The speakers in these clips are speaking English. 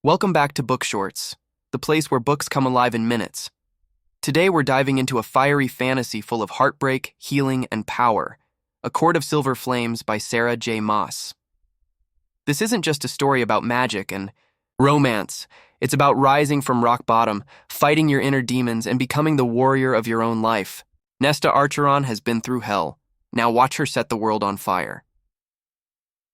Welcome back to BookShortz, the place where books come alive in minutes. Today we're diving into a fiery fantasy full of heartbreak, healing, and power, A Court of Silver Flames by Sarah J. Maas. This isn't just a story about magic and romance. It's about rising from rock bottom, fighting your inner demons, and becoming the warrior of your own life. Nesta Archeron has been through hell. Now watch her set the world on fire.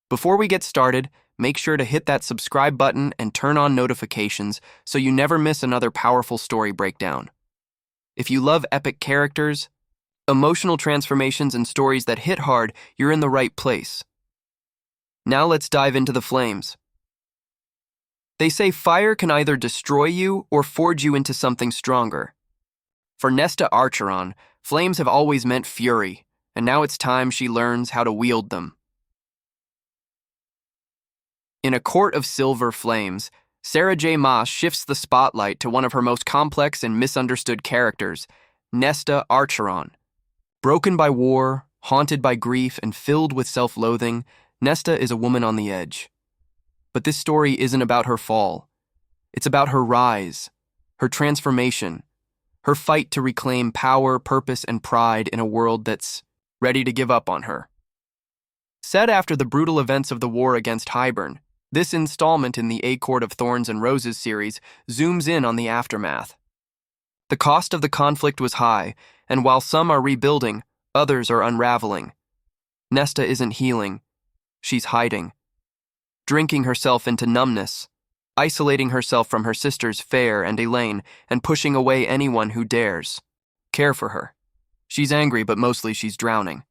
Before we get started, make sure to hit that subscribe button and turn on notifications so you never miss another powerful story breakdown. If you love epic characters, emotional transformations, and stories that hit hard, you're in the right place. Now let's dive into the flames. They say fire can either destroy you or forge you into something stronger. For Nesta Archeron, flames have always meant fury, and now it's time she learns how to wield them. In A Court of Silver Flames, Sarah J. Maas shifts the spotlight to one of her most complex and misunderstood characters, Nesta Archeron. Broken by war, haunted by grief, and filled with self-loathing, Nesta is a woman on the edge. But this story isn't about her fall. It's about her rise, her transformation, her fight to reclaim power, purpose, and pride in a world that's ready to give up on her. Set after the brutal events of the war against Hybern, this installment in the A Court of Thorns and Roses series zooms in on the aftermath. The cost of the conflict was high, and while some are rebuilding, others are unraveling. Nesta isn't healing. She's hiding. Drinking herself into numbness, isolating herself from her sisters Fair and Elaine, and pushing away anyone who dares care for her. She's angry, but mostly she's drowning.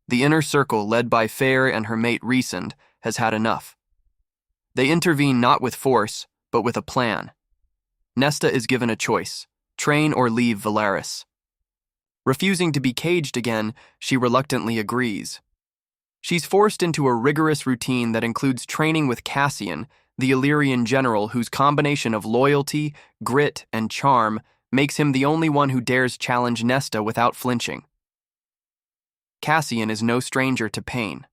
The inner circle, led by Fair and her mate Resend, has had enough. They intervene not with force, but with a plan. Nesta is given a choice: train or leave Velaris. Refusing to be caged again, she reluctantly agrees. She's forced into a rigorous routine that includes training with Cassian, the Illyrian general whose combination of loyalty, grit, and charm makes him the only one who dares challenge Nesta without flinching. Cassian is no stranger to pain.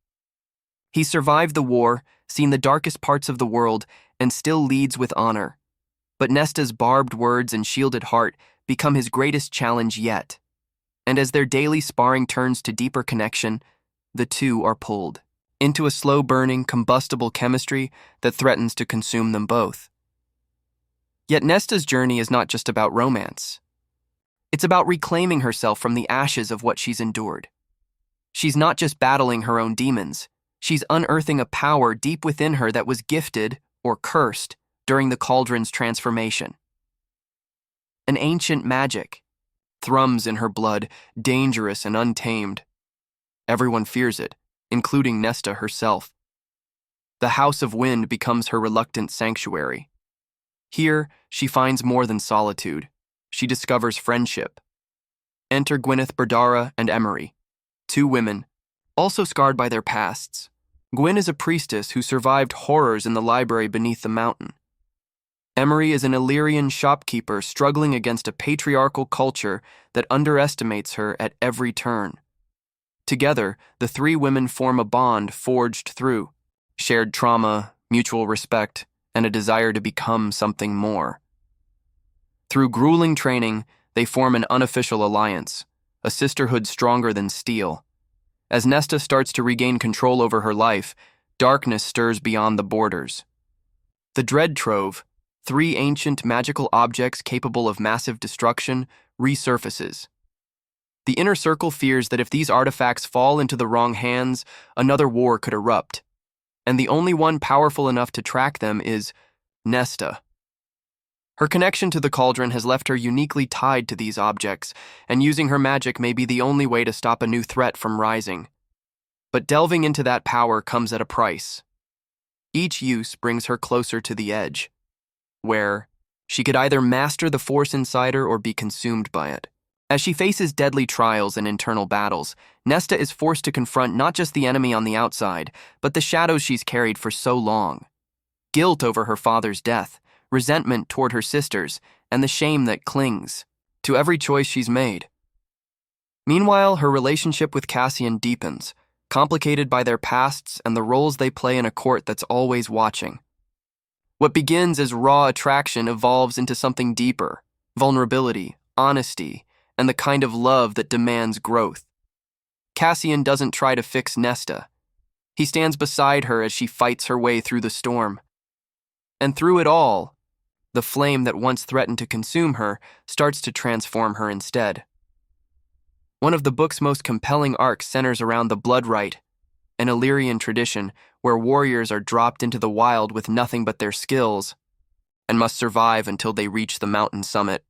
He survived the war, seen the darkest parts of the world, and still leads with honor. But Nesta's barbed words and shielded heart become his greatest challenge yet. And as their daily sparring turns to deeper connection, the two are pulled into a slow-burning, combustible chemistry that threatens to consume them both. Yet Nesta's journey is not just about romance. It's about reclaiming herself from the ashes of what she's endured. She's not just battling her own demons. She's unearthing a power deep within her that was gifted, or cursed, during the cauldron's transformation. An ancient magic thrums in her blood, dangerous and untamed. Everyone fears it, including Nesta herself. The House of Wind becomes her reluctant sanctuary. Here, she finds more than solitude. She discovers friendship. Enter Gwyneth Berdara and Emery, two women, also scarred by their pasts. Gwyn is a priestess who survived horrors in the library beneath the mountain. Emery is an Illyrian shopkeeper struggling against a patriarchal culture that underestimates her at every turn. Together, the three women form a bond forged through shared trauma, mutual respect, and a desire to become something more. Through grueling training, they form an unofficial alliance, a sisterhood stronger than steel. As Nesta starts to regain control over her life, darkness stirs beyond the borders. The Dread Trove, three ancient magical objects capable of massive destruction, resurfaces. The Inner Circle fears that if these artifacts fall into the wrong hands, another war could erupt. And the only one powerful enough to track them is Nesta. Her connection to the cauldron has left her uniquely tied to these objects, and using her magic may be the only way to stop a new threat from rising. But delving into that power comes at a price. Each use brings her closer to the edge, where she could either master the force inside her or be consumed by it. As she faces deadly trials and internal battles, Nesta is forced to confront not just the enemy on the outside, but the shadows she's carried for so long. Guilt over her father's death, resentment toward her sisters, and the shame that clings to every choice she's made. Meanwhile, her relationship with Cassian deepens, complicated by their pasts and the roles they play in a court that's always watching. What begins as raw attraction evolves into something deeper: vulnerability, honesty, and the kind of love that demands growth. Cassian doesn't try to fix Nesta. He stands beside her as she fights her way through the storm. And through it all, the flame that once threatened to consume her starts to transform her instead. One of the book's most compelling arcs centers around the blood rite, an Illyrian tradition where warriors are dropped into the wild with nothing but their skills and must survive until they reach the mountain summit.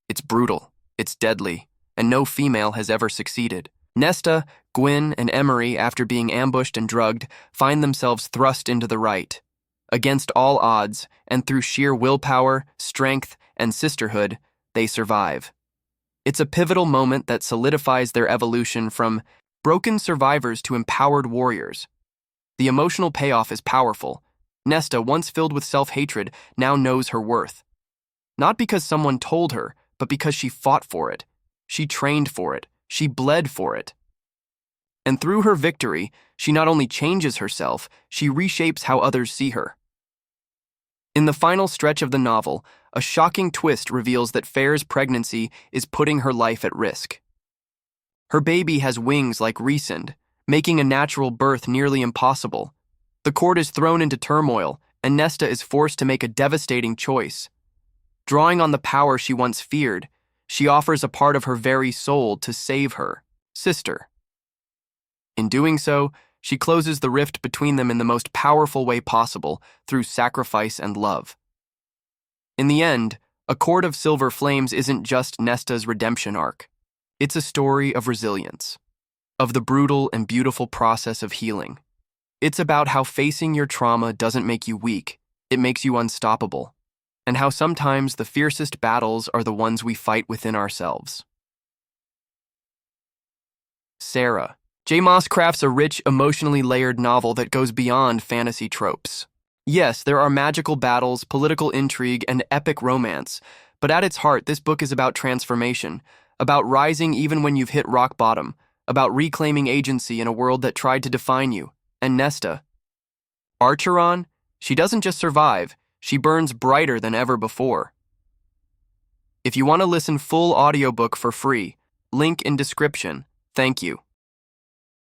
It's brutal, it's deadly, and no female has ever succeeded. Nesta, Gwyn, and Emery, after being ambushed and drugged, find themselves thrust into the rite. Against all odds, and through sheer willpower, strength, and sisterhood, they survive. It's a pivotal moment that solidifies their evolution from broken survivors to empowered warriors. The emotional payoff is powerful. Nesta, once filled with self-hatred, now knows her worth. Not because someone told her, but because she fought for it. She trained for it. She bled for it. And through her victory, she not only changes herself, she reshapes how others see her. In the final stretch of the novel, a shocking twist reveals that Fair's pregnancy is putting her life at risk. Her baby has wings like Rhysand, making a natural birth nearly impossible. The court is thrown into turmoil, and Nesta is forced to make a devastating choice. Drawing on the power she once feared, she offers a part of her very soul to save her sister. In doing so, she closes the rift between them in the most powerful way possible, through sacrifice and love. In the end, A Court of Silver Flames isn't just Nesta's redemption arc. It's a story of resilience, of the brutal and beautiful process of healing. It's about how facing your trauma doesn't make you weak, it makes you unstoppable, and how sometimes the fiercest battles are the ones we fight within ourselves. Sarah. J. Maas crafts a rich, emotionally layered novel that goes beyond fantasy tropes. Yes, there are magical battles, political intrigue, and epic romance, but at its heart, this book is about transformation, about rising even when you've hit rock bottom, about reclaiming agency in a world that tried to define you. And Nesta. Archeron? She doesn't just survive, she burns brighter than ever before. If you want to listen full audiobook for free, link in description. Thank you.